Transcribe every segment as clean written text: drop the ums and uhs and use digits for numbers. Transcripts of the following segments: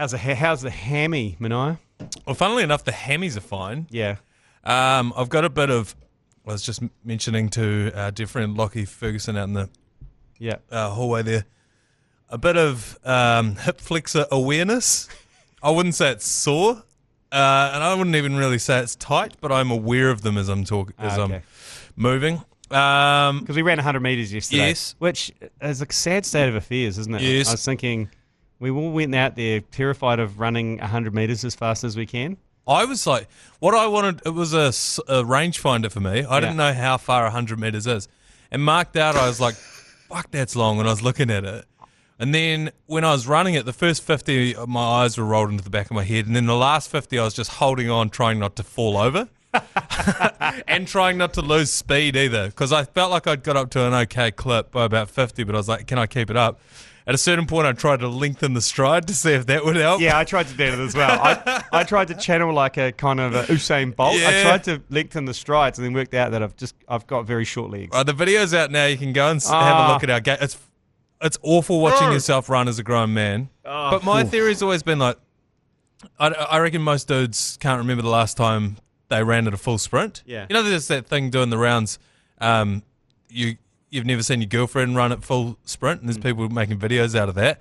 How's the hammy, Manaia? Well, funnily enough, the hammies are fine. Yeah. I've got a bit of, I was just mentioning to our dear friend Lockie Ferguson out in the hallway there, a bit of hip flexor awareness. I wouldn't say it's sore, and I wouldn't even really say it's tight, but I'm aware of them as I'm talking, I'm moving. Because we ran 100 metres yesterday. Yes. Which is a sad state of affairs, isn't it? Yes. I was thinking, we all went out there terrified of running 100 metres as fast as we can. I was like, what I wanted, it was a rangefinder for me. I didn't know how far 100 metres is. And marked out, I was like, fuck, that's long, when I was looking at it. And then when I was running it, the first 50, my eyes were rolled into the back of my head. And then the last 50, I was just holding on, trying not to fall over. And trying not to lose speed either. Because I felt like I'd got up to an okay clip by about 50, but I was like, can I keep it up? At a certain point, I tried to lengthen the stride to see if that would help. Yeah, I tried to do it as well. I tried to channel like a kind of a Usain Bolt. Yeah. I tried to lengthen the strides and then worked out that I've got very short legs. The video's out now. You can go and have a look at our game. It's awful watching yourself run as a grown man. But my theory's always been like, I reckon most dudes can't remember the last time they ran at a full sprint. Yeah. You know, there's that thing doing the rounds. You've never seen your girlfriend run at full sprint, and there's people making videos out of that.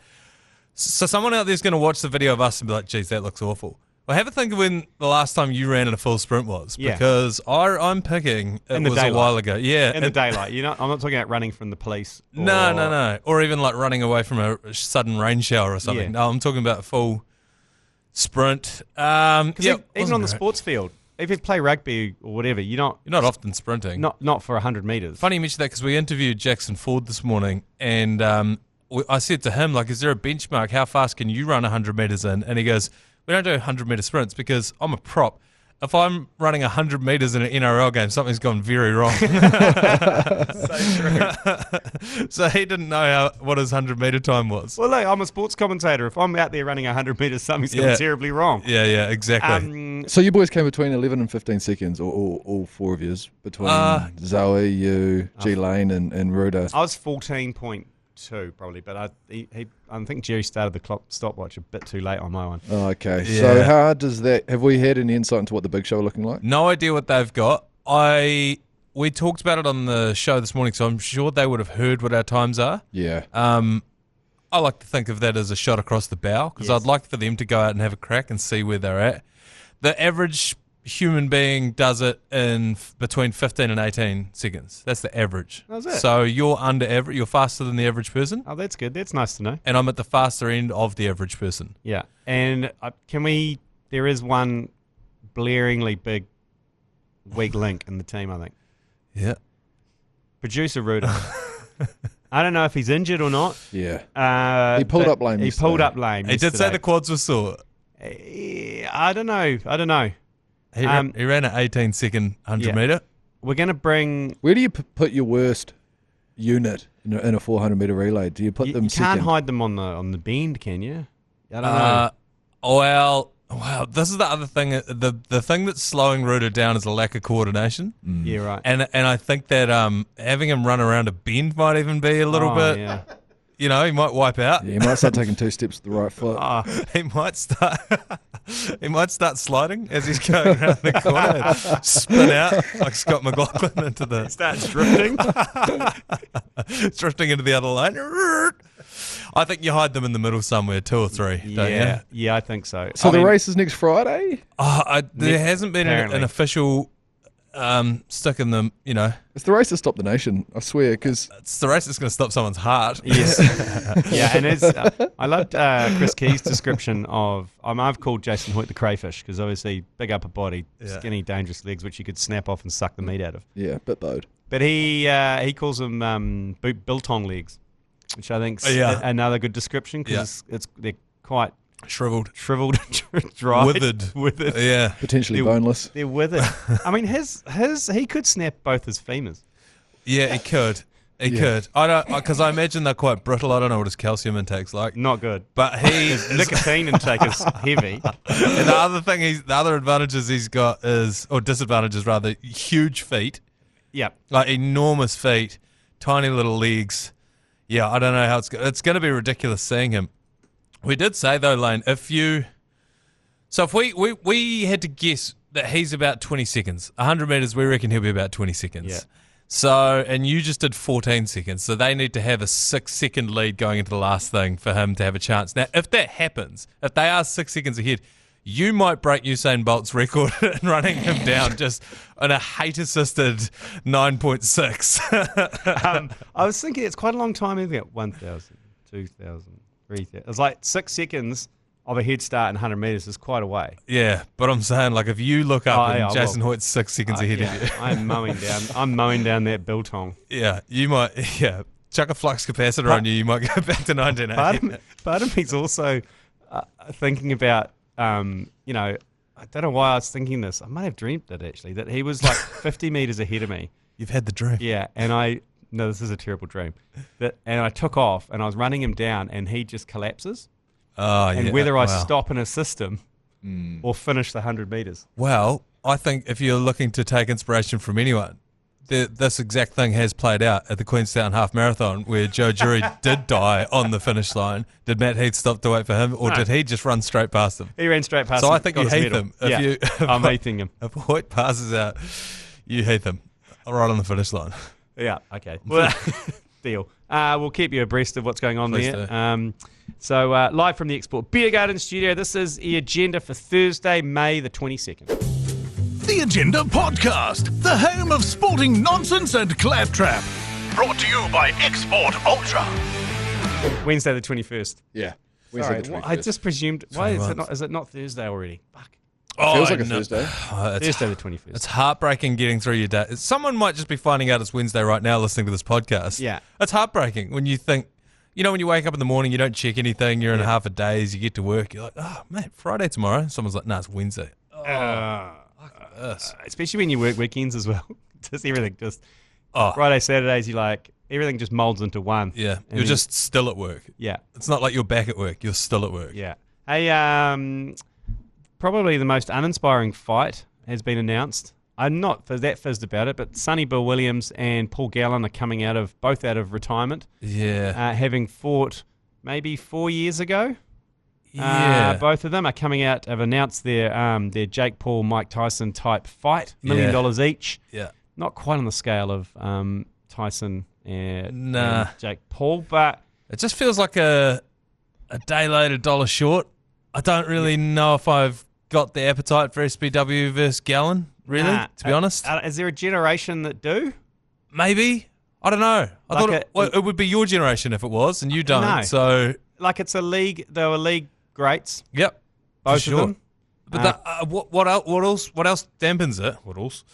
So someone out there's going to watch the video of us and be like, geez, that looks awful. Well, have a think of when the last time you ran at a full sprint was. Yeah. Because I'm picking, it was a while ago. Yeah. In the daylight. I'm not talking about running from the police. No. Or even like running away from a sudden rain shower or something. Yeah. No, I'm talking about a full sprint. Even on the sports field, if you play rugby or whatever, you're not often sprinting. Not for 100 metres. Funny you mention that because we interviewed Jackson Ford this morning, and I said to him, like, is there a benchmark? How fast can you run 100 metres in? And he goes, we don't do 100-metre sprints because I'm a prop. If I'm running 100 metres in an NRL game, something's gone very wrong. So true. So he didn't know what his 100-metre time was. Well, look, I'm a sports commentator. If I'm out there running 100 metres, something's gone terribly wrong. Yeah, exactly. So you boys came between 11 and 15 seconds, or all four of yous, between Zoe, you, G Lane, and Ruda. I was 14.2 probably, but I think Jerry started the stopwatch a bit too late on my one. Oh, okay. Yeah. So how does that? Have we had any insight into what the big show are looking like? No idea what they've got. We talked about it on the show this morning, so I'm sure they would have heard what our times are. Yeah. I like to think of that as a shot across the bow because I'd like for them to go out and have a crack and see where they're at. The average human being does it in between 15 and 18 seconds. That's the average. How's that? So you're under average. You're faster than the average person. Oh, that's good. That's nice to know. And I'm at the faster end of the average person. Yeah. And there is one blaringly big weak link in the team, I think. Yeah. Producer Ruda. I don't know if he's injured or not. Yeah. He pulled up lame He yesterday. pulled up lame He did say the quads were sore. I don't know. He ran an 18-second 100-metre. We're going to bring... Where do you put your worst unit in a 400-metre relay? Do you put them second? You can't hide them on the bend, can you? I don't know. Well, this is the other thing. The thing that's slowing Ruda down is a lack of coordination. Yeah, right. And I think that having him run around a bend might even be a little bit... Yeah. You know, he might wipe out. Yeah, he might start taking 2 steps to the right foot. He might start. He might start sliding as he's going around the corner, and spin out like Scott McLaughlin into the. Starts drifting, drifting into the other lane. I think you hide them in the middle somewhere, 2 or 3. Don't you? Yeah, I think so. So the race is next Friday. There hasn't been an official stick in them. You know, it's the race that stopped the nation. I swear, because it's the race that's going to stop someone's heart. Yes, yeah, and it's. I loved Chris Key's description of. I've called Jason Hoyt the crayfish because obviously big upper body, skinny, dangerous legs, which you could snap off and suck the meat out of. Yeah, bit bowed. But he calls them biltong legs, which I think's another good description because they're quite shriveled, dry, withered, yeah, potentially boneless. They're withered. I mean, he could snap both his femurs. Yeah, he could. He could. I don't because I imagine they're quite brittle. I don't know what his calcium intake's like. Not good. But his nicotine intake is heavy. And the other advantages he's got is, or disadvantages rather, huge feet. Yeah, like enormous feet, tiny little legs. Yeah, I don't know how it's going to be ridiculous seeing him. We did say, though, Lane, if we had to guess that he's about 20 seconds, 100 metres, we reckon he'll be about 20 seconds. Yeah. So, and you just did 14 seconds, so they need to have a 6-second lead going into the last thing for him to have a chance. Now, if that happens, if they are 6 seconds ahead, you might break Usain Bolt's record in running him down just on a hate-assisted 9.6. I was thinking it's quite a long time, isn't it? 1,000, 2,000, 3,000. It's like 6 seconds of a head start in 100 metres is quite a way. Yeah, but I'm saying, like, if you look up and Jason Hoyt's 6 seconds ahead of you. I'm mowing down that biltong. Yeah, you might, chuck a flux capacitor on you, you might go back to 1980. Part of me's also thinking about, I don't know why I was thinking this. I might have dreamt it, actually, that he was like 50 metres ahead of me. You've had the dream. Yeah, and no, this is a terrible dream. And I took off, and I was running him down, and he just collapses. Whether I stop in a system or finish the 100 metres. Well, I think if you're looking to take inspiration from anyone, this exact thing has played out at the Queenstown Half Marathon, where Joe Jury did die on the finish line. Did Matt Heath stop to wait for him, or did he just run straight past him? He ran straight past him. So I think you hate him. I'm hating him. If Hoyt passes out, you hate him right on the finish line. Yeah, okay. Well, deal. We'll keep you abreast of what's going on there. So live from the Export Beer Garden studio, this is the agenda for Thursday, May the 22nd. The Agenda Podcast, the home of sporting nonsense and claptrap. Brought to you by Export Ultra. Wednesday the 21st. Yeah. Wednesday Sorry, the 21st. I just presumed. Why is it not Thursday already? Fuck. Feels like a Thursday. Thursday the 21st. It's heartbreaking getting through your day. Someone might just be finding out it's Wednesday right now listening to this podcast. Yeah. It's heartbreaking when you think, when you wake up in the morning, you don't check anything, you're in half a daze, you get to work, you're like, oh, mate, Friday tomorrow. Someone's like, no, it's Wednesday. Especially when you work weekends as well. Just everything Friday, Saturdays, everything just molds into one. Yeah, you're just still at work. Yeah. It's not like you're back at work, you're still at work. Yeah. Hey, probably the most uninspiring fight has been announced. I'm not that fizzed about it, but Sonny Bill Williams and Paul Gallen are coming both out of retirement. Yeah. Having fought maybe 4 years ago. Yeah. Both of them are coming out, have announced their Jake Paul, Mike Tyson type fight, $1 million each. Yeah. Not quite on the scale of Tyson and Jake Paul, but it just feels like a day late, $1 short. I don't really know if I've got the appetite for SBW versus Gallen, really, to be honest. Is there a generation that do? Maybe. I don't know. I thought it would be your generation if it was, and you don't. No. So, it's a league. They were league greats. Yep, both of them. But what else dampens it? What else?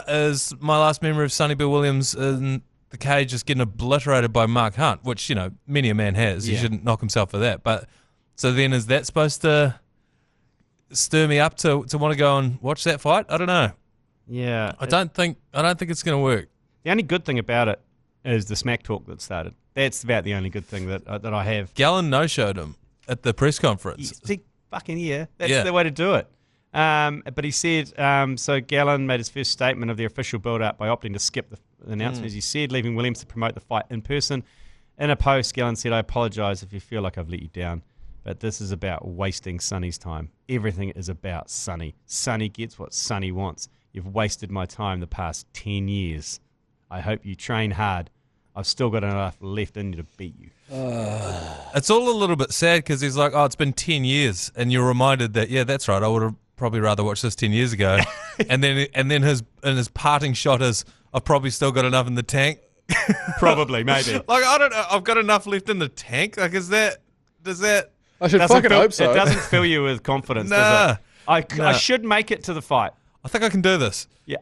Is my last memory of Sonny Bill Williams in the cage just getting obliterated by Mark Hunt, which many a man has. He shouldn't knock himself for that. But so then, is that supposed to stir me up to want to go and watch that fight? I don't know. Yeah, I don't think it's going to work. The only good thing about it is the smack talk that started. That's about the only good thing that I have. Gallen no-showed him at the press conference. That's the way to do it. But he said, so Gallen made his first statement of the official build-up by opting to skip the announcement, as he said, leaving Williams to promote the fight in person. In a post, Gallen said, I apologise if you feel like I've let you down, but this is about wasting Sonny's time. Everything is about Sonny. Sonny gets what Sonny wants. You've wasted my time the past 10 years. I hope you train hard. I've still got enough left in you to beat you. It's all a little bit sad because he's like, it's been 10 years. And you're reminded that, that's right, I would have probably rather watched this 10 years ago. and then his parting shot is, I've probably still got enough in the tank. Probably, maybe. I don't know, I've got enough left in the tank. Like, does that... I should fucking hope so. It doesn't fill you with confidence, does it? I should make it to the fight. I think I can do this. Yeah.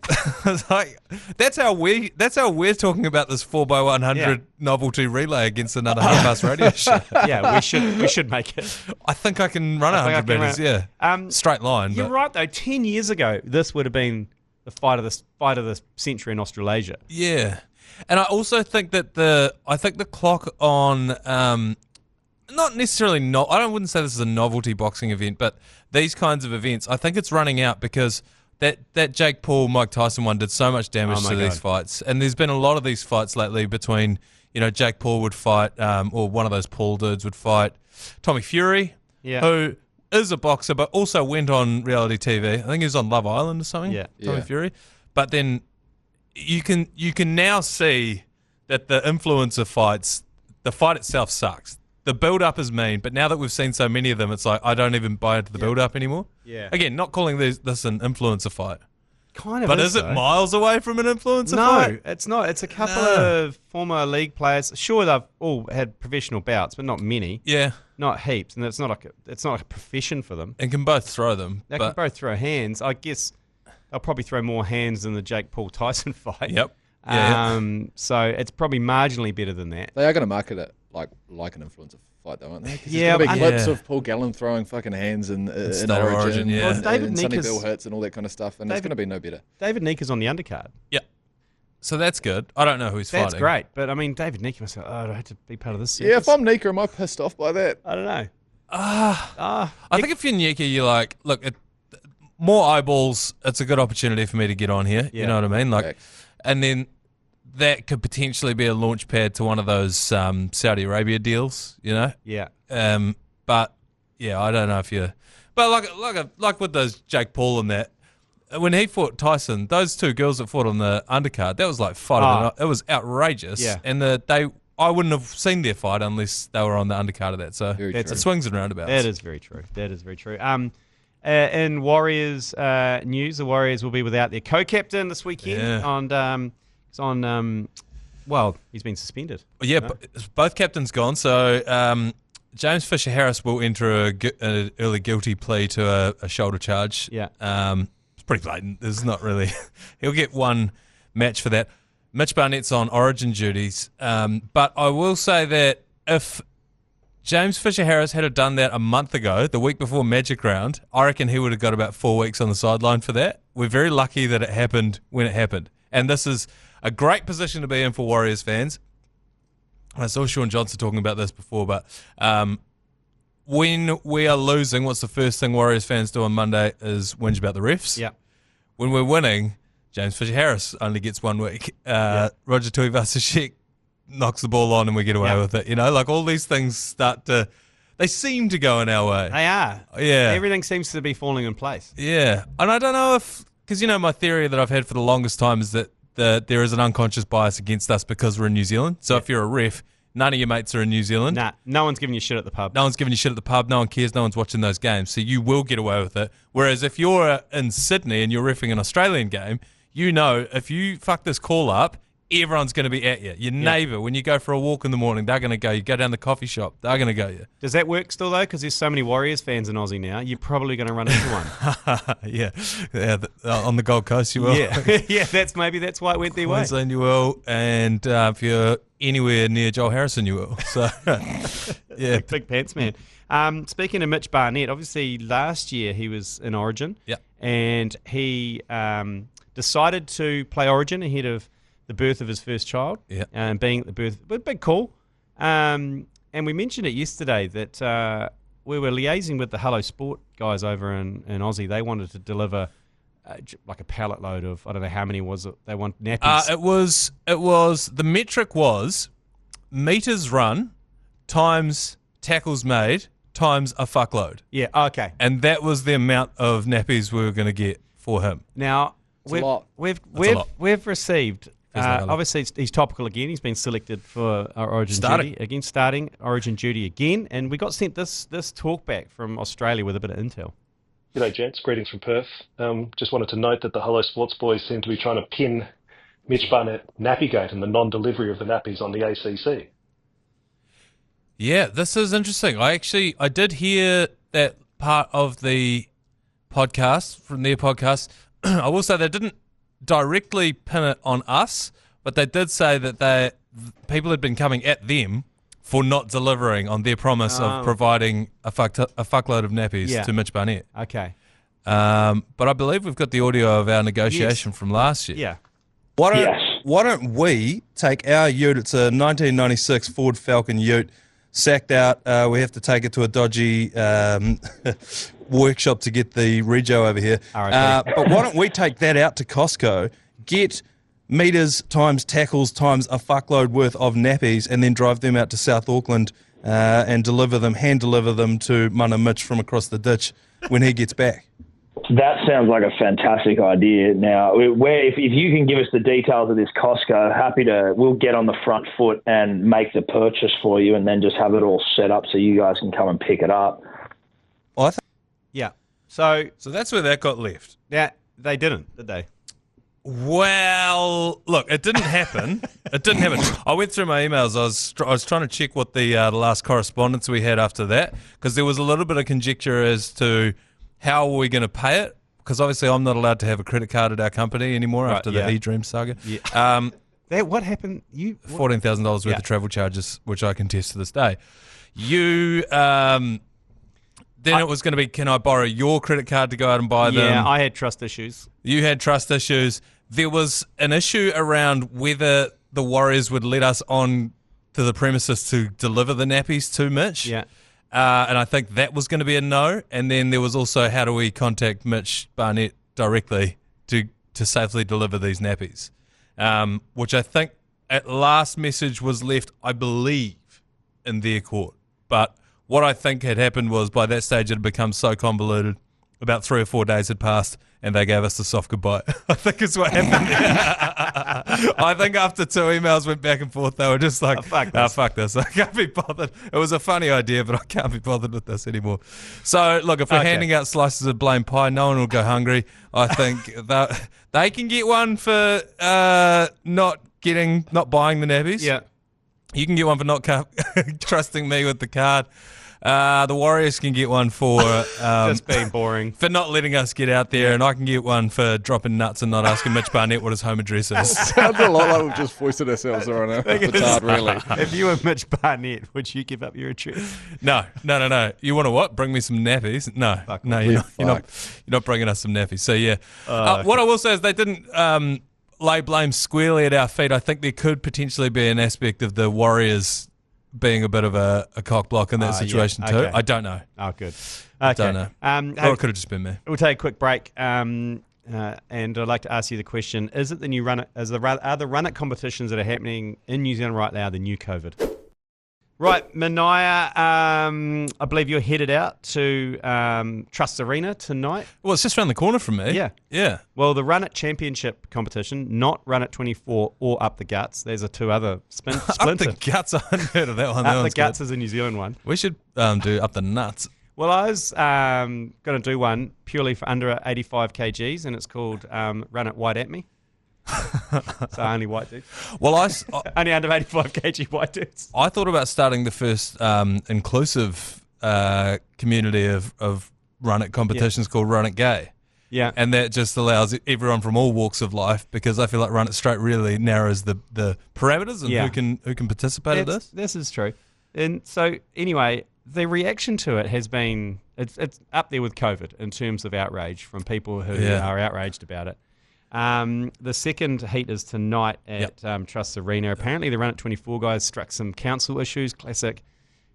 That's how we're talking about this 4x100 novelty relay against another half-ass radio show. Yeah, we should make it. I think I can run 100 metres, straight line. You're right, though. 10 years ago, this would have been the fight of the century in Australasia. Yeah. And I also think that the clock on not necessarily I wouldn't say this is a novelty boxing event, but these kinds of events, I think it's running out because that Jake Paul, Mike Tyson one did so much damage to these fights. And there's been a lot of these fights lately between, Jake Paul would fight, or one of those Paul dudes would fight Tommy Fury, who is a boxer, but also went on reality TV. I think he was on Love Island or something. Tommy Fury. But then you can now see that the influencer fights, the fight itself sucks. The build-up is mean, but now that we've seen so many of them, it's like I don't even buy into the build-up anymore. Yeah. Again, not calling this an influencer fight. Kind of, but is it miles away from an influencer fight? No, it's not. It's a couple of former league players. Sure, they've all had professional bouts, but not many. Yeah, not heaps, and it's not like a profession for them. And can both throw them. They can both throw hands. I guess they'll probably throw more hands than the Jake Paul Tyson fight. Yep. So it's probably marginally better than that. They are going to market it like an influencer fight, though, aren't they? There's going to be clips of Paul Gallen throwing fucking hands in Origin. Yeah. Well, David Sonny Bill hits and all that kind of stuff, and it's going to be no better. David Nika's on the undercard. Yeah. So that's good. I don't know who he's fighting. That's great, but I mean, David Nika must go, do I have to be part of this? Yeah, if I'm Nika, am I pissed off by that? I don't know. I think if you're Nika, you're like, look, more eyeballs, it's a good opportunity for me to get on here. Yeah. You know what I mean? Like, and then that could potentially be a launch pad to one of those Saudi Arabia deals, Yeah. But yeah, I don't know if you. But like with those Jake Paul and that, when he fought Tyson, those two girls that fought on the undercard, that was like fight. It was outrageous. Yeah. And I wouldn't have seen their fight unless they were on the undercard of that. So it swings and roundabouts. That is very true. In Warriors news, the Warriors will be without their co-captain this weekend. He's been suspended. Yeah, both captains gone. So James Fisher-Harris will enter an early guilty plea to a shoulder charge. Yeah. It's pretty blatant. There's not really... He'll get one match for that. Mitch Barnett's on Origin duties. But I will say that if James Fisher-Harris had done that a month ago, the week before Magic Round, I reckon he would have got about 4 weeks on the sideline for that. We're very lucky that it happened when it happened. And this is a great position to be in for Warriors fans. I saw Sean Johnson talking about this before, but when we are losing, what's the first thing Warriors fans do on Monday is whinge about the refs. Yeah. When we're winning, James Fisher-Harris only gets 1 week. Roger Tuivasa-Sheck knocks the ball on and we get away with it. Like all these things they seem to go in our way. They are. Yeah. Everything seems to be falling in place. Yeah. And I don't know because my theory that I've had for the longest time is that there is an unconscious bias against us because we're in New Zealand. So if you're a ref, none of your mates are in New Zealand. Nah, no one's giving you shit at the pub. No one's giving you shit at the pub. No one cares. No one's watching those games. So you will get away with it. Whereas if you're in Sydney and you're reffing an Australian game, if you fuck this call up, everyone's going to be at you. Your neighbour, when you go for a walk in the morning, they're going to go. You go down the coffee shop, they're going to go you. Does that work still, though? Because there's so many Warriors fans in Aussie now. You're probably going to run into one. yeah, on the Gold Coast you will. Yeah, that's why it went their way. Queensland you will, and if you're anywhere near Joel Harrison you will. So, yeah. Big pants man. Speaking of Mitch Barnett, obviously last year he was in Origin. Yeah. And he decided to play Origin ahead of the birth of his first child, being the birth, but big call. And we mentioned it yesterday that we were liaising with the Hello Sport guys over in Aussie. They wanted to deliver like a pallet load of, I don't know how many was it. They want nappies. It was the metric was meters run times tackles made times a fuckload. Yeah. Okay. And that was the amount of nappies we were going to get for him. Now we've received. Obviously, he's topical again. He's been selected for Origin duty again, starting Origin duty again, and we got sent this talk back from Australia with a bit of intel. G'day, gents. Greetings from Perth. Just wanted to note that the Hello Sports boys seem to be trying to pin Mitch Barnett Nappygate and the non-delivery of the nappies on the ACC. Yeah, this is interesting. I did hear that part of the podcast from their podcast. I will say they didn't directly pin it on us, but they did say that people had been coming at them for not delivering on their promise of providing a fuckload of nappies to Mitch Barnett. Okay. But I believe we've got the audio of our negotiation from last year. Yeah. Why don't we take our ute? It's a 1996 Ford Falcon ute, sacked out. We have to take it to a dodgy workshop to get the rego over here. But why don't we take that out to Costco, get meters times tackles times a fuckload worth of nappies, and then drive them out to South Auckland and hand deliver them to Mana Mitch from across the ditch when he gets back. That sounds like a fantastic idea. Now, if you can give us the details of this Costco, we'll get on the front foot and make the purchase for you, and then just have it all set up so you guys can come and pick it up. Yeah. So that's where that got left. Yeah, they didn't, did they? Well, look, it didn't happen. I went through my emails. I was trying to check what the last correspondence we had after that, because there was a little bit of conjecture as to how are we going to pay it, because obviously I'm not allowed to have a credit card at our company anymore after the eDream saga. Yeah. What happened? $14,000 worth of travel charges, which I contest to this day. Then it was going to be, can I borrow your credit card to go out and buy them? Yeah, I had trust issues. You had trust issues. There was an issue around whether the Warriors would let us on to the premises to deliver the nappies to Mitch. Yeah. And I think that was going to be a no. And then there was also, how do we contact Mitch Barnett directly to safely deliver these nappies? Which I think at last message was left, I believe, in their court. But what I think had happened was, by that stage it had become so convoluted, about 3 or 4 days had passed and they gave us the soft goodbye. I think it's what happened there. I think after 2 emails went back and forth, they were just like, fuck this. I can't be bothered. It was a funny idea, but I can't be bothered with this anymore. So, look, if we're handing out slices of blame pie, no one will go hungry. I think they can get one for not buying the nappies. Yeah. You can get one for not trusting me with the card. The Warriors can get one for just being boring, for not letting us get out there, and I can get one for dropping nuts and not asking Mitch Barnett what his home address is. Sounds a lot like we've just foisted ourselves around a petard, really. If you were Mitch Barnett, would you give up your address? No. You want to what? Bring me some nappies? No, you're not bringing us some nappies. So yeah, what I will say is they didn't lay blame squarely at our feet. I think there could potentially be an aspect of the Warriors being a bit of a cock block in that situation too. I don't know. Oh, good. I don't know. Or it could have just been me. We'll take a quick break, and I'd like to ask you the question: is it the new run? Are the run it competitions that are happening in New Zealand right now the new COVID? Right, Manaia, I believe you're headed out to Trust Arena tonight. Well, it's just around the corner from me. Yeah. Well, the Run It Championship competition, not Run It 24 or Up the Guts. There's 2 other splinter. Up the Guts, I hadn't heard of that one. Up the Guts is a New Zealand one. We should do Up the Nuts. Well, I was going to do one purely for under 85 kgs, and it's called Run It White at Me. So only white dudes. Well, only under 85 kg white dudes. I thought about starting the first inclusive community of Run It competitions called Run It Gay. Yeah. And that just allows everyone from all walks of life, because I feel like Run It Straight really narrows the parameters and who can participate in this. This is true. And so anyway, the reaction to it has been it's up there with COVID in terms of outrage from people who are outraged about it. The second heat is tonight at Trust Arena. Apparently the Run It 24 guys struck some council issues, classic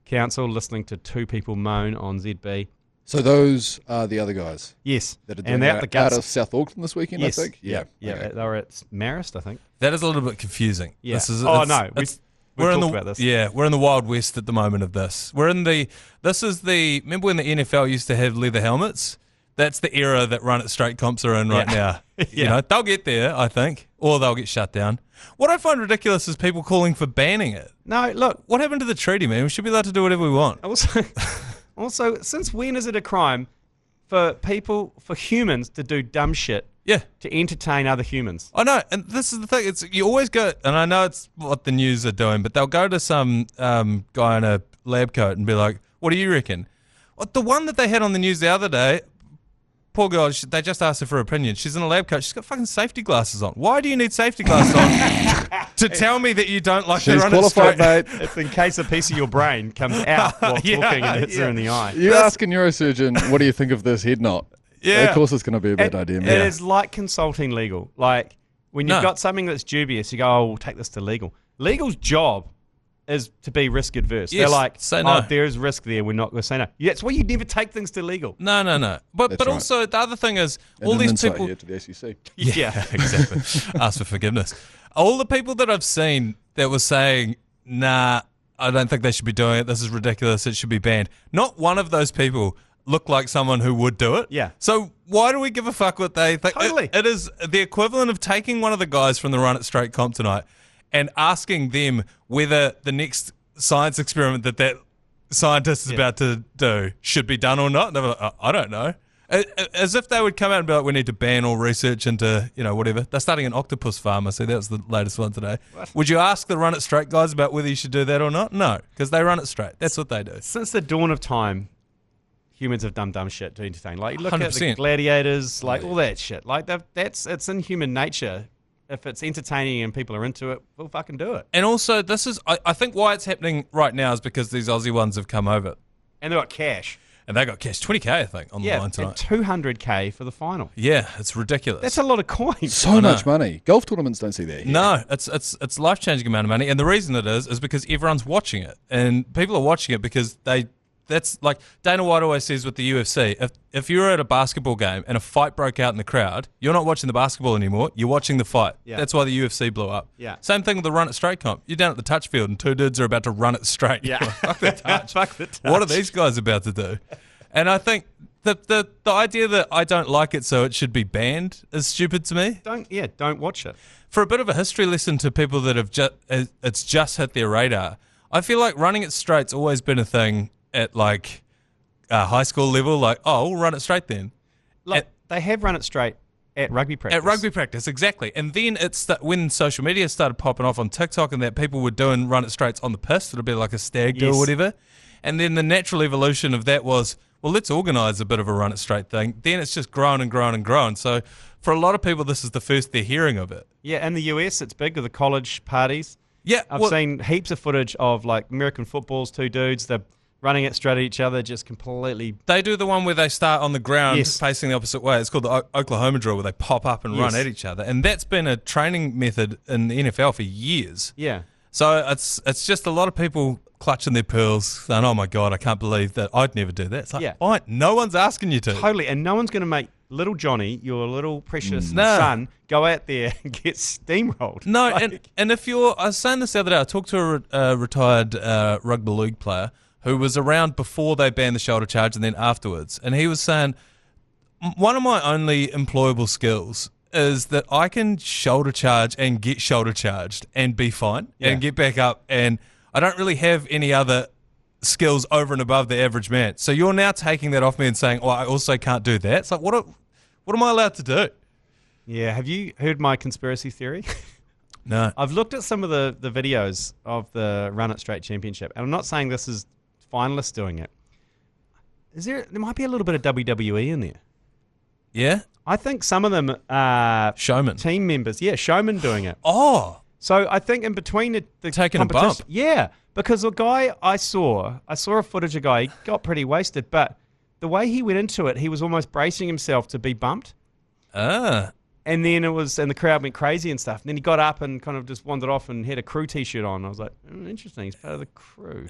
council, listening to 2 people moan on ZB. So those are the other guys? Yes. That are and they're out of South Auckland this weekend, yes. I think? Yeah. Okay. They were at Marist, I think. That is a little bit confusing. Yeah. We're in about this. Yeah, we're in the Wild West at the moment of this. Remember when the NFL used to have leather helmets? That's the era that Run It Straight comps are in right now. You know, they'll get there, I think, or they'll get shut down. What I find ridiculous is people calling for banning it. No, look. What happened to the treaty, man? We should be allowed to do whatever we want. Also, since when is it a crime for humans to do dumb shit? Yeah. To entertain other humans. I know, and this is the thing. You always go, and I know it's what the news are doing, but they'll go to some guy in a lab coat and be like, "What do you reckon?" Well, the one that they had on the news the other day, poor girl, they just asked her for her opinion. She's in a lab coat. She's got fucking safety glasses on. Why do you need safety glasses on to tell me that you don't like to run it straight? Mate. It's in case a piece of your brain comes out while talking and hits her in the eye. You ask a neurosurgeon, what do you think of this head knot? Yeah. Of course it's going to be a bad idea, man. It is like consulting legal. Like, when you've got something that's dubious, you go, we'll take this to legal. Legal's job is to be risk adverse. Yes, They're like, say no. there is risk there. We're not going to say no. Yeah, that's why you never take things to legal. No. But That's right. also the other thing is And all an these insight people. here to the ACC. Yeah. Exactly. Ask for forgiveness. All the people that I've seen that were saying, nah, I don't think they should be doing it. This is ridiculous. It should be banned. Not one of those people looked like someone who would do it. Yeah. So why do we give a fuck what they think? Totally. It is the equivalent of taking one of the guys from the Run It Straight comp tonight and asking them whether the next science experiment that scientist is about to do should be done or not. They're like, I don't know. As if they would come out and be like, we need to ban all research into, whatever. They're starting an octopus farm. I see that was the latest one today. What? Would you ask the Run It Straight guys about whether you should do that or not? No, because they run it straight. That's what they do. Since the dawn of time, humans have done dumb shit to entertain. Like, look at the 100%. gladiators, like all that shit. Like, it's in human nature. If it's entertaining and people are into it, we'll fucking do it. And also, this is, I think why it's happening right now is because these Aussie ones have come over. And they got cash. And they got cash, 20K, I think, on the line tonight. And 200K for the final. Yeah, it's ridiculous. That's a lot of coins. So much money. Golf tournaments don't see that here. No, it's life-changing amount of money. And the reason it is because everyone's watching it. And people are watching it because that's like Dana White always says with the UFC, if you're at a basketball game and a fight broke out in the crowd, you're not watching the basketball anymore, you're watching the fight. Yeah. That's why the UFC blew up. Yeah. Same thing with the Run It Straight comp. You're down at the touch field and two dudes are about to run it straight. Yeah. Fuck the touch. Fuck the touch. What are these guys about to do? And I think the idea that I don't like it so it should be banned is stupid to me. Don't watch it. For a bit of a history lesson to people that have it's just hit their radar, I feel like running it straight's always been a thing at like high school level, like, oh, we'll run it straight then. Like, they have run it straight at rugby practice. At rugby practice, exactly. And then when social media started popping off on TikTok and that people were doing run it straights on the piss, it'll be like a stag do or whatever. And then the natural evolution of that was, well, let's organise a bit of a run it straight thing. Then it's just grown and grown and grown. So for a lot of people, this is the first they're hearing of it. Yeah, in the US, it's big with the college parties. Yeah. I've seen heaps of footage of like American footballs, two dudes, they're running it straight at each other, just completely. They do the one where they start on the ground facing the opposite way. It's called the Oklahoma drill, where they pop up and run at each other. And that's been a training method in the NFL for years. Yeah. So it's just a lot of people clutching their pearls, saying, oh my God, I can't believe that. I'd never do that. It's like, fine, no one's asking you to. Totally, and no one's going to make little Johnny, your little precious son, go out there and get steamrolled. No, and if I was saying this the other day, I talked to a retired rugby league player who was around before they banned the shoulder charge and then afterwards. And he was saying, one of my only employable skills is that I can shoulder charge and get shoulder charged and be fine and get back up. And I don't really have any other skills over and above the average man. So you're now taking that off me and saying, oh, I also can't do that. It's like, what am I allowed to do? Yeah, have you heard my conspiracy theory? No. I've looked at some of the videos of the Run It Straight Championship, and I'm not saying this is finalists doing it. There might be a little bit of WWE in there. Yeah? I think some of them are showmen. Team members. Yeah, showmen doing it. Oh. So I think in between the taking a bump. Yeah, because the guy I saw a footage of a guy, he got pretty wasted, but the way he went into it, he was almost bracing himself to be bumped. Ah. And then and the crowd went crazy and stuff. And then he got up and kind of just wandered off and had a crew T-shirt on. I was like, interesting, he's part of the crew.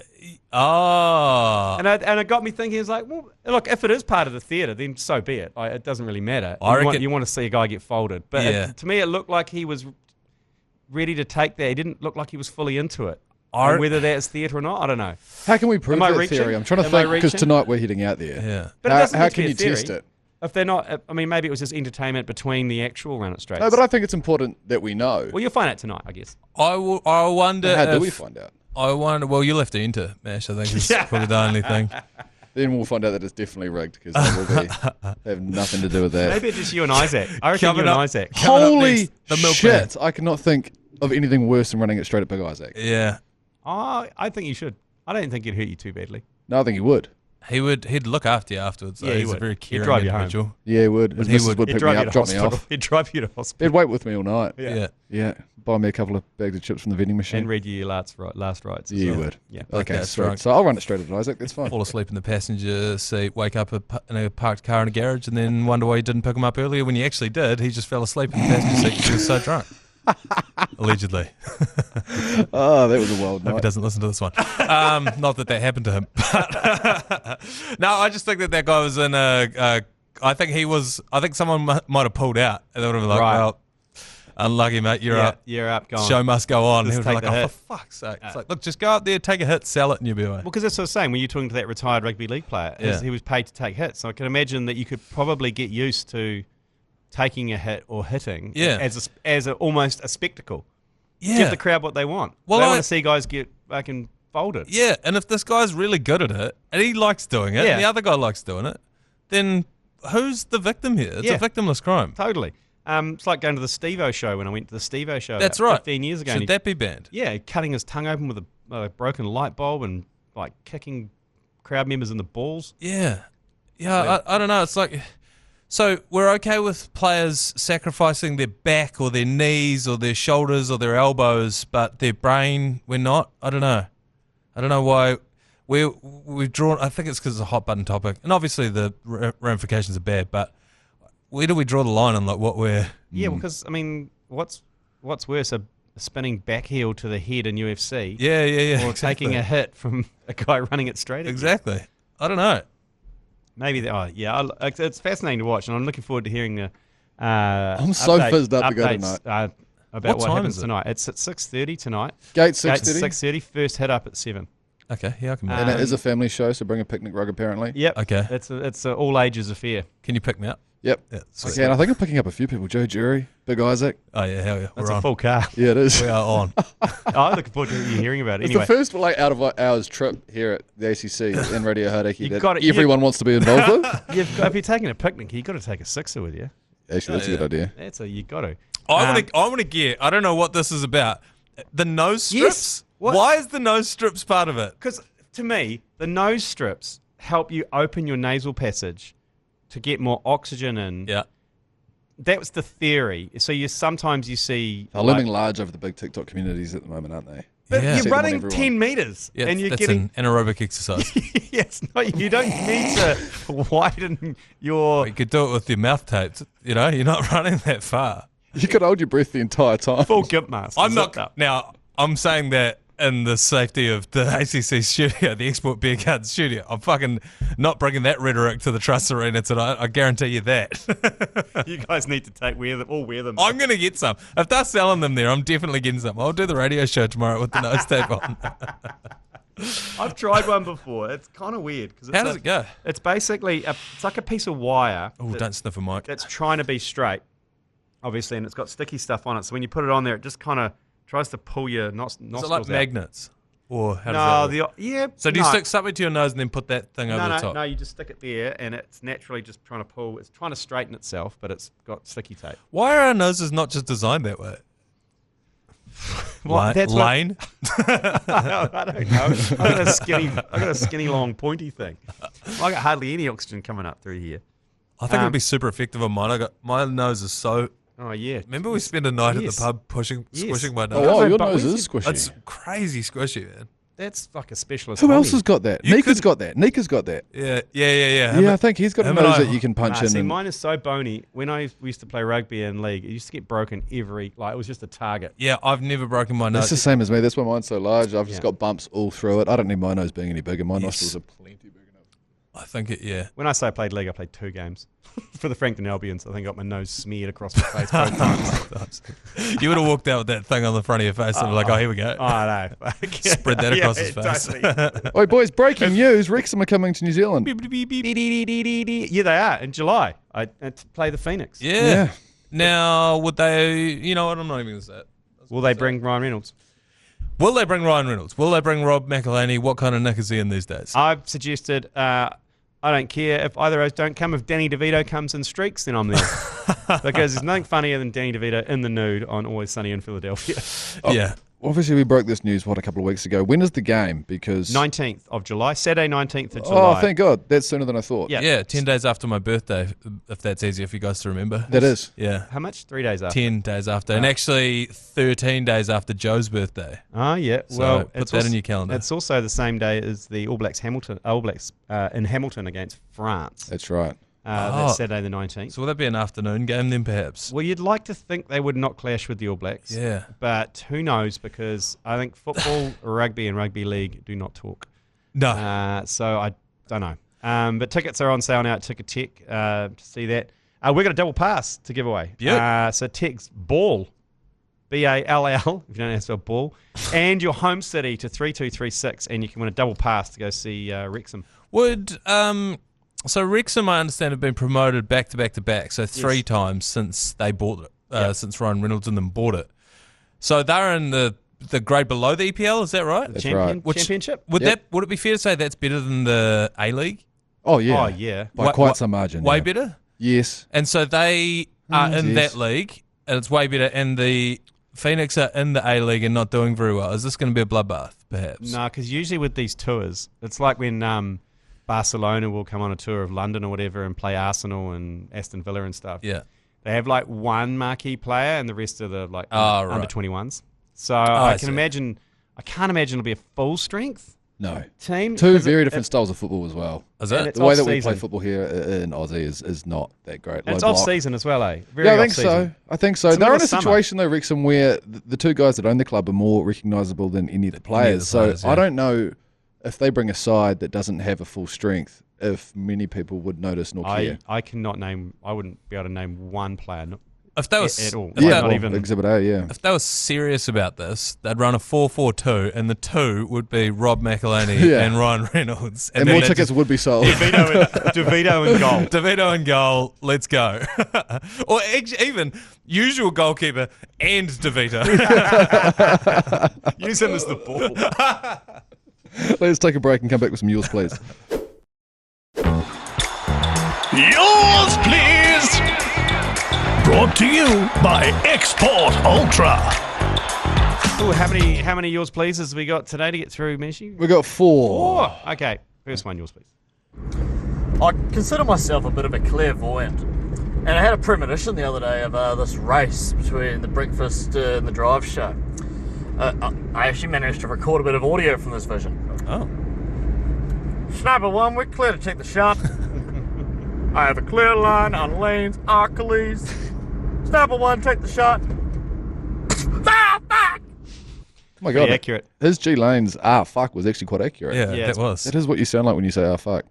Oh. And it got me thinking, it's like, well, look, if it is part of the theatre, then so be it. It doesn't really matter. You want to see a guy get folded. But to me, it looked like he was ready to take that. He didn't look like he was fully into it. And whether that's theatre or not, I don't know. How can we prove that theory? I'm trying to think, because tonight we're heading out there. Yeah. But how can you test it? If they're not, I mean, maybe it was just entertainment between the actual Run It Straight. No, but I think it's important that we know. Well, you'll find out tonight, I guess. I wonder. How do we find out? I wonder. Well, you'll have to enter, Mash. I think is probably the only thing. Then we'll find out that it's definitely rigged because they have nothing to do with that. Maybe it's just you and Isaac. I reckon you and Isaac. Holy shit! I cannot think of anything worse than running it straight at Big Isaac. Yeah. Oh, I think you should. I don't think it'd hurt you too badly. No, I think he would. He'd look after you afterwards. Though. Yeah, he's a very caring individual. Home. Yeah, he would. His missus would pick me up, drop me off. He'd drive you to hospital. He'd wait with me all night. Yeah. Buy me a couple of bags of chips from the vending machine. And read you your last rights. Yeah, he would. Yeah. Okay, sweet. So I'll run it straight at Isaac. That's fine. Fall asleep in the passenger seat, wake up in a parked car in a garage, and then wonder why you didn't pick him up earlier when you actually did. He just fell asleep in the passenger seat because he was so drunk. Allegedly. Oh, that was a wild Hope he night. doesn't listen to this one. Not that happened to him. But no, I just think that guy was in I think someone might have pulled out. And they would have been like, Right. well, unlucky, mate, you're up. You're up, go on. Show must go on. Just He would be take like, the oh, hit. for fuck's sake. It's like, look, just go up there, take a hit, sell it, and you'll be away. Well, because that's what I was saying when you're talking to that retired rugby league player. Yeah. He was paid to take hits. So I can imagine that you could probably get used to taking a hit or hitting as almost a spectacle. Yeah. Give the crowd what they want. Well, They want to see guys get fucking folded. Yeah, and if this guy's really good at it, and he likes doing it, Yeah. and the other guy likes doing it, then who's the victim here? It's Yeah. a victimless crime. Totally. It's like going to the Steve-O show when I went to the Steve-O show That's about right. 15 years ago. Should that be banned? Yeah, cutting his tongue open with a broken light bulb and like kicking crowd members in the balls. Yeah. I don't know. It's like, so we're okay with players sacrificing their back or their knees or their shoulders or their elbows, but their brain, we're not. I don't know why. We've drawn. I think it's because it's a hot button topic, and obviously the ramifications are bad. But where do we draw the line on like what we're? Yeah, because I mean, what's worse, a spinning back heel to the head in UFC, Yeah. or exactly. taking a hit from a guy running it straight at you? Exactly. I don't know. Maybe. It's fascinating to watch, and I'm looking forward to hearing the. I'm so fizzed up to go updates, tonight. About What what time happens is it? tonight. It's at 6:30 tonight. Gate Gates 6:30. 6:30. First hit up at 7. Okay. Yeah, I can. And it is a family show, so bring a picnic rug apparently. Yep. Okay. It's a all ages affair. Can you pick me up? Yep. Yeah. Sweet. Okay, and I think I'm picking up a few people. Joe Jury, Big Isaac. Oh yeah. Hell yeah. That's We're a on. full car. Yeah, it is. We are on. I'm looking forward to you hearing about it. It's Anyway, the first out of hours trip here at the ACC in Radio Hardacre You that got it. everyone wants to be involved with. if you're taking a picnic, you've got to take a sixer with you. Actually, that's a good idea. You got to. I want to get. I don't know what this is about. The nose strips. Yes. What? Why is the nose strips part of it? Because to me, the nose strips help you open your nasal passage to get more oxygen in. Yeah. That was the theory. So sometimes you see. They're looming large over the big TikTok communities at the moment, aren't they? But Yeah. you're See them on running everyone. 10 meters Yeah. and you're that's getting. an anaerobic exercise. Yes, no, you don't need to widen your You could do it with your mouth taped. You know, you're not running that far. You could hold your breath the entire time. full gimp mask. I'm zipped not. up. Now, I'm saying that in the safety of the ACC studio, the Export Beer Garden studio. I'm fucking not bringing that rhetoric to the Trust Arena tonight. I guarantee you that. You guys need to wear them. I'm going to get some. If they're selling them there, I'm definitely getting some. I'll do the radio show tomorrow with the nose tape on. I've tried one before. It's kind of weird. How does it go? It's basically, it's like a piece of wire Oh, don't sniff a mic. that's trying to be straight, obviously, and it's got sticky stuff on it. So when you put it on there, it just kind of tries to pull your nostrils Is it like out. magnets? Or how No, does that work? yeah. So do you no. stick something to your nose and then put that thing over the top? No, you just stick it there, and it's naturally just trying to pull. It's trying to straighten itself, but it's got sticky tape. Why are our noses not just designed that way? Well, that's what- Lane? I don't know. I got a skinny, long, pointy thing. I got hardly any oxygen coming up through here. I think it'd be super effective on mine. My nose is so... Oh yeah. Remember we spent a night Yes. at the pub squishing my Oh, nose? wow, your but nose we is said- squishy. It's crazy squishy, man. That's like a specialist. Who else hobby. has got that? You Nika's could- got that. Nika's got that. Yeah. Yeah, I think he's got a him and nose I- that you can punch Nah, in. see, and- mine is so bony. When we used to play rugby in league, it used to get broken it was just a target. Yeah, I've never broken my That's nose. the same as me. That's why mine's so large. I've just Yeah. got bumps all through it. I don't need my nose being any bigger. My Yes. nostrils are plenty big enough. I think it, yeah. When I say I played league, I played 2 games for the Frankton Albions. I think I got my nose smeared across my face both times. You would have walked out with that thing on the front of your face and be like, oh, here we go. I know. Spread that across his face. Totally. Oi, boys, breaking news. Wrexham are coming to New Zealand. Yeah, they are in July. I play the Phoenix. Yeah. Now, would they, you know what, I'm not even going to say it. Will they bring Ryan Reynolds? Will they bring Ryan Reynolds? Will they bring Rob McElhaney? What kind of nick is he in these days? I've suggested I don't care if either of those don't come. If Danny DeVito comes in streaks, then I'm there. Because there's nothing funnier than Danny DeVito in the nude on Always Sunny in Philadelphia. Yeah. Obviously, we broke this news, a couple of weeks ago. When is the game? Because 19th of July, Saturday 19th of July. oh, thank God, that's sooner than I thought. Yeah. Yeah, 10 days after my birthday, if that's easier for you guys to remember. That is. Yeah. How much? 3 days after. 10 days after. And actually 13 days after Joe's birthday. Oh, yeah. So Well, put it's that also, in your calendar. It's also the same day as the All Blacks in Hamilton against France. That's right. That's Saturday the 19th. So will that be an afternoon game then, perhaps? Well, you'd like to think they would not clash with the All Blacks. Yeah. But who knows, because I think football, rugby and rugby league do not talk. No. So I don't know. But tickets are on sale now at Ticketek to see that. We've got a double pass to give away. So text BALL, BALL, if you don't know how to spell ball, and your home city to 3236, and you can win a double pass to go see Wrexham. So Wrexham, I understand, have been promoted back to back to back, so three times since they bought it, since Ryan Reynolds and them bought it. So they're in the grade below the EPL, is that right? That's right. Championship? Would it be fair to say that's better than the A-League? Oh, yeah. Oh, yeah. By quite some margin. Way better? Yes. And so they are in that league, and it's way better, and the Phoenix are in the A-League and not doing very well. Is this going to be a bloodbath, perhaps? No, because usually with these tours, it's like when Barcelona will come on a tour of London or whatever and play Arsenal and Aston Villa and stuff. Yeah. They have like one marquee player and the rest are the like right. under 21s. So I can't imagine it'll be a full strength team. Two very different styles of football as well. Is it? The way that we play football here in Aussie is not that great. And it's off season as well, eh? I think so. They're in a situation though, Wrexham, where the two guys that own the club are more recognisable than any of the players. I don't know if they bring a side that doesn't have a full strength, if many people would notice nor care. I wouldn't be able to name one player if they were at all. Not even Exhibit A, yeah. If they were serious about this, they'd run a 4-4-2, and the two would be Rob McElhaney and Ryan Reynolds. And more tickets would be sold. DeVito in goal. DeVito in goal, let's go. Or even usual goalkeeper and DeVito. Use him as the ball. Let's take a break and come back with some yours, please. Yours, please. Brought to you by Export Ultra. Ooh, how many yours pleases we got today to get through, Mishi? We got 4. Okay, first one, yours please. I consider myself a bit of a clairvoyant, and I had a premonition the other day of this race between the breakfast and the drive show. I actually managed to record a bit of audio from this vision. Oh. Sniper 1, we're clear to take the shot. I have a clear line on lanes, Achilles. Sniper 1, take the shot. Fuck! Oh my God. Pretty accurate. His G Lane's fuck was actually quite accurate. Yeah, that was. That is what you sound like when you say fuck.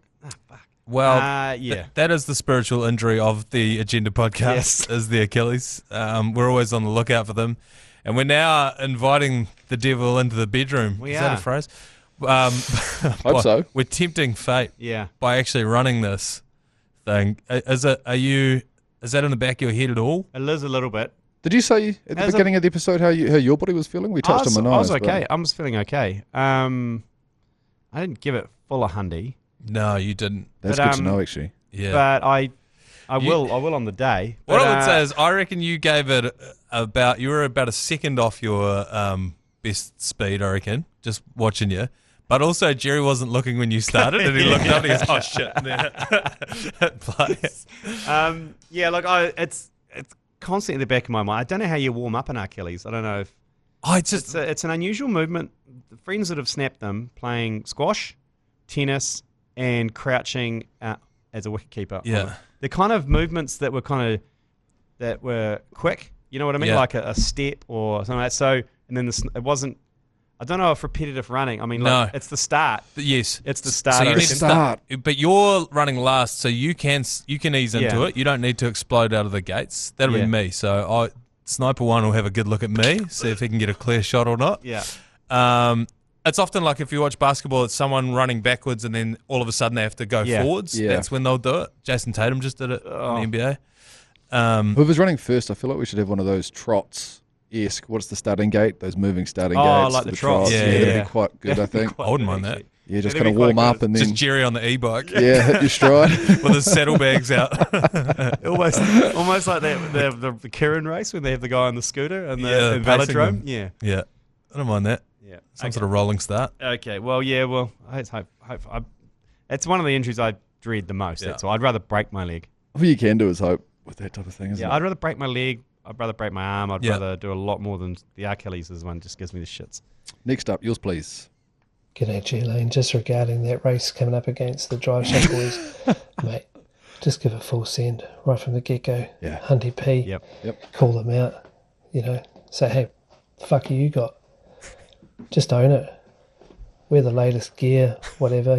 Well, that is the spiritual injury of the Agenda podcast, is the Achilles. We're always on the lookout for them. And we're now inviting the devil into the bedroom. Is that a phrase? Hope so. We're tempting fate by actually running this thing. Is that in the back of your head at all? It is a little bit. Did you say at the beginning of the episode how your body was feeling? We touched on Manaia. I was okay. I was feeling okay. I didn't give it full a hundy. No, you didn't. That's good to know, actually. Yeah. But I will on the day. What I would say is I reckon you gave it you were about a second off your best speed, I reckon, just watching you. But also, Jerry wasn't looking when you started, and he looked up and he goes, oh, shit. It plays. It's constantly in the back of my mind. I don't know how you warm up an Achilles. I don't know if... It's an unusual movement. The friends that have snapped them playing squash, tennis, and crouching as a wicketkeeper. Yeah. The kind of movements that were quick. You know what I mean? Yeah. Like a step or something like that. So, and then it wasn't... I don't know if repetitive running. I mean, it's the start. Yes, it's the start. So you need to start, but you're running last, so you can ease into it. You don't need to explode out of the gates. That'll be me. So Sniper 1 will have a good look at me, see if he can get a clear shot or not. Yeah. It's often like if you watch basketball, it's someone running backwards and then all of a sudden they have to go forwards. Yeah. That's when they'll do it. Jason Tatum just did it in the NBA. Whoever's running first, I feel like we should have one of those trots. What's the starting gate? Those moving starting gates. Oh, like the trots. Yeah, that'd be quite good, I think. I wouldn't mind that. Yeah, just kind of warm up and then... Just Jerry on the e-bike. Yeah, hit your stride. With his saddlebags out. almost like the Kieran race when they have the guy on the scooter and the velodrome. Yeah. Yeah. I don't mind that. Yeah. Some sort of rolling start. Okay. Well, I hope it's one of the injuries I dread the most. That's all. I'd rather break my leg. All you can do is hope with that type of thing, isn't it? I'd rather break my leg. I'd rather break my arm. I'd rather do a lot more than the Achilles one. Just gives me the shits. Next up, yours, please. G'day, G Lane. Just regarding that race coming up against the drive show boys, mate. just give it full send right from the get-go. Yeah. Hunty P. Yep. Call them out. Say, hey, the fuck you got? Just own it. Wear the latest gear, whatever,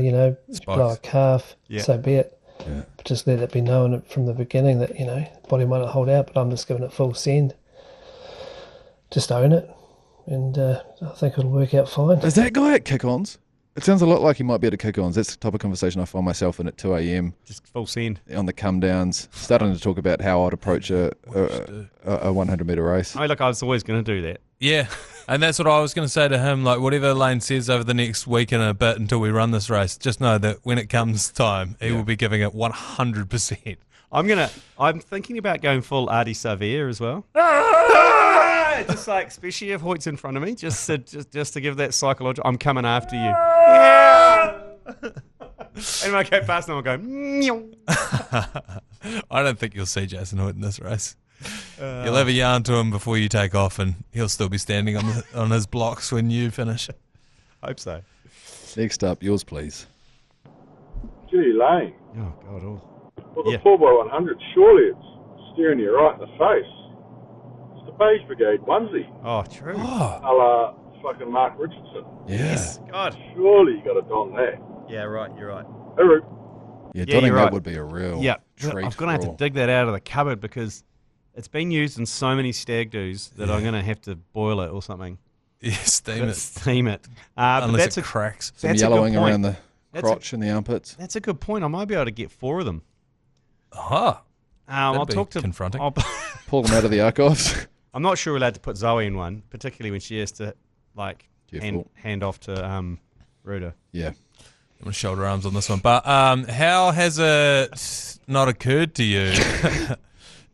blow a calf, so be it. Yeah. But just let it be known from the beginning that, body might not hold out, but I'm just giving it full send. Just own it. And I think it'll work out fine. Is that guy at kick-ons? It sounds a lot like he might be at a kick-ons. That's the type of conversation I find myself in at 2 a.m. Just full send. On the come-downs, starting to talk about how I'd approach a 100-metre race. I was always going to do that. Yeah, and that's what I was going to say to him. Like, whatever Lane says over the next week and a bit until we run this race, just know that when it comes time, he will be giving it 100%. I'm thinking about going full Artie Savia as well. Just like, especially if Hoyt's in front of me, just to give that psychological, I'm coming after you. Yeah! And when I go past them, I'll go, meow. I don't think you'll see Jason Hoyt in this race. You'll have a yarn to him before you take off, and he'll still be standing on his blocks when you finish. Hope so. Next up, yours, please. G Lane. Oh, God. Oh. Well, the 4x100, surely it's staring you right in the face. It's the Beige Brigade onesie. Oh, true. A la fucking Mark Richardson. Yes. God. Surely you got to don that. Yeah, right. You're right. Yeah, donning that would be a real treat. I'm going to have to dig that out of the cupboard because it's been used in so many stag doos that I'm going to have to boil it or something. Yeah, steam it. Steam it. Unless it cracks. Some yellowing around the crotch and the armpits. That's a good point. I might be able to get 4 of them. I'll talk to confronting. Pull them out of the archives. I'm not sure we're allowed to put Zoe in one, particularly when she has to hand off to Ruda. Yeah. I'm going to shoulder arms on this one. But how has it not occurred to you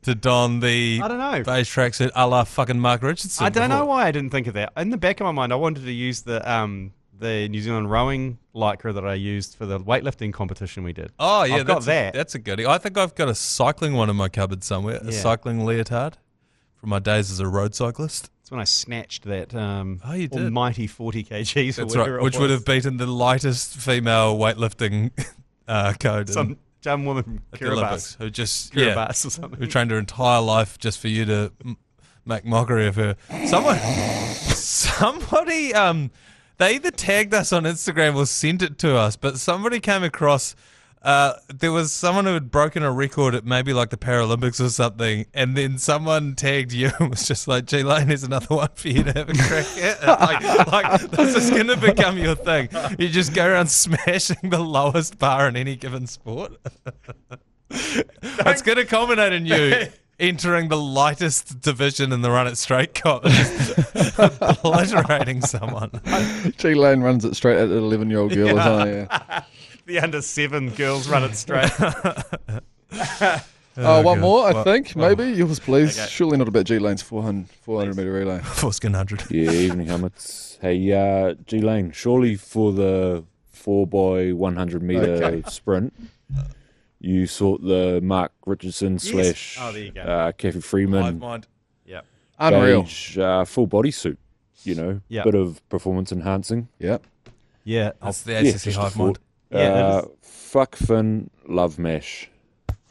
to don the beige tracksuit a la fucking Mark Richardson? I don't know why I didn't think of that. In the back of my mind, I wanted to use the New Zealand rowing lycra that I used for the weightlifting competition we did. Oh, yeah. I've got that. That's a goodie. I think I've got a cycling one in my cupboard somewhere, a cycling leotard from my days as a road cyclist. That's when I snatched that you did. almighty 40 kgs. That's right, which would have beaten the lightest female weightlifting code. Some dumb woman from Kiribati who just or something. Who trained her entire life just for you to make mockery of her. Somebody they either tagged us on Instagram or sent it to us, but somebody came across there was someone who had broken a record at maybe like the Paralympics or something, and then someone tagged you and was just like, G Lane, there's another one for you to have a crack at. like this is going to become your thing. You just go around smashing the lowest bar in any given sport. It's going to culminate in you entering the lightest division in the Run It Straight comp, just obliterating someone. G Lane runs it straight at an 11-year-old girl or something. Yeah. The under 7 girls run it straight. One more, I think, maybe. Yours, please. Okay. Surely not about G Lane's 400 metre relay. Foreskin 100. Yeah, evening, Hummets. Hey, G Lane, surely for the 4x100 metre sprint, you sought the Mark Richardson / Kathy Freeman. Yep. Unreal. Full bodysuit, bit of performance enhancing. Yep. Yeah. That's the ACC Hive Mind. Fuck Finn, love Mesh.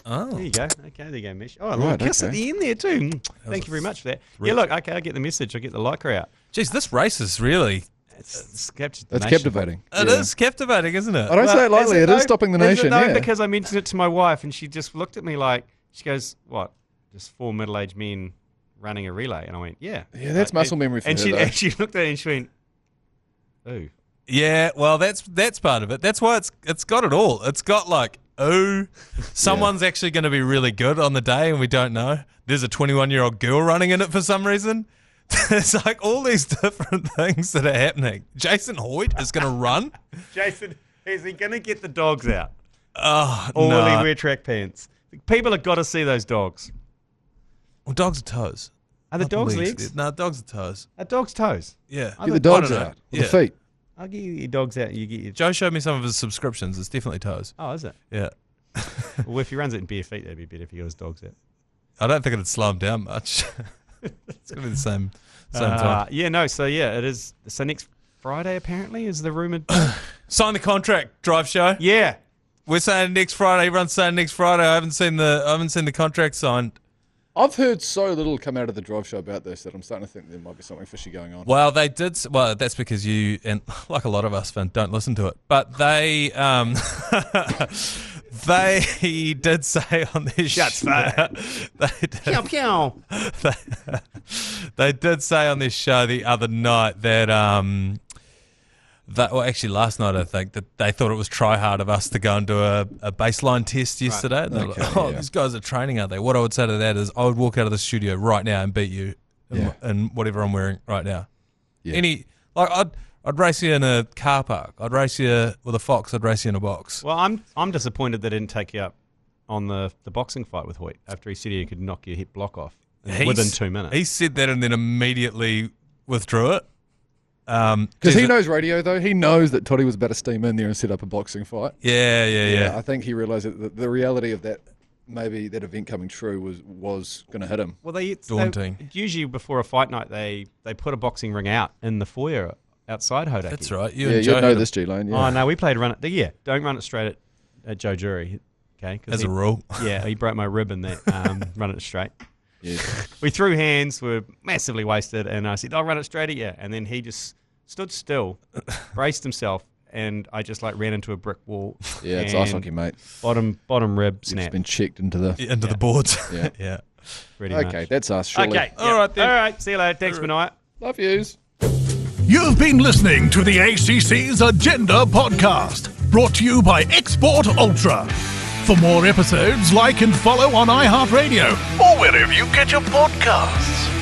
Oh. There you go. Okay, there you go, Mesh. Oh, a little kiss at the end there too. Thank you very much for that. Yeah, look, okay, I get the message. I get the lycra out. Jeez, this race is really... It's captivating. It is captivating, isn't it? I don't say it lightly. It is stopping the nation. Because I mentioned it to my wife and she just looked at me like, she goes, what? Just 4 middle-aged men running a relay? And I went, yeah. Yeah, that's muscle memory for her, and she looked at it and she went, ooh. Yeah, well, that's part of it. That's why it's got it all. It's got like, someone's actually going to be really good on the day and we don't know. There's a 21-year-old girl running in it for some reason. There's like all these different things that are happening. Jason Hoyt is going to run. Jason, is he going to get the dogs out? Oh, or will he wear track pants? People have got to see those dogs. Well, dogs are toes. Are the dogs legs? No, dogs are toes. Are dogs toes? Yeah. Get the dogs out. The feet. I'll get you your dogs out. You get your... Joe showed me some of his subscriptions. It's definitely toes. Oh, is it? Yeah. Well, if he runs it in bare feet, that'd be better if he got his dogs out. I don't think it'd slow him down much. It's going to be the same time. It is. So next Friday, apparently, is the rumoured... Sign the contract, drive show. Yeah. We're saying next Friday. Everyone's saying next Friday. I haven't seen the contract signed. I've heard so little come out of the drive show about this that I'm starting to think there might be something fishy going on. Well, they did. Well, that's because you, and like a lot of us, don't listen to it. But they they did say on their shots fired. They did say on their show the other night that well, actually last night I think that they thought it was try hard of us to go and do a baseline test yesterday. Right. Okay, these guys are training, aren't they? What I would say to that is I would walk out of the studio right now and beat you in whatever I'm wearing right now. Yeah. I'd race you in a car park. I'd race you with a fox. I'd race you in a box. Well, I'm disappointed they didn't take you up on the boxing fight with Hoyt after he said he could knock your hip block off within 2 minutes. He said that and then immediately withdrew it. Because he knows radio, though. He knows that Toddy was about to steam in there and set up a boxing fight. Yeah. I think he realised that the reality of that, maybe that event coming true was going to hit him. Well, daunting. Usually before a fight night, they put a boxing ring out in the foyer outside Hodaki. That's right. You know this, G Lane. Yeah. Oh no, we played run it. Yeah, don't run it straight at Joe Jury. Okay, as a rule. Yeah, he broke my rib in that. Run it straight. Yeah. We threw hands. We were massively wasted, and I said, "I'll run it straight at you," and then he just stood still, braced himself, and I just ran into a brick wall. Yeah, it's ice hockey, mate. Bottom rib snap. It's been checked into the boards. Yeah. Yeah. Pretty much. Okay, that's us, surely. Okay, all right then. All right, see you later. Thanks, Manaia. Love yous. You've been listening to the ACC's Agenda podcast, brought to you by Export Ultra. For more episodes, like and follow on iHeartradio or wherever you get your podcasts.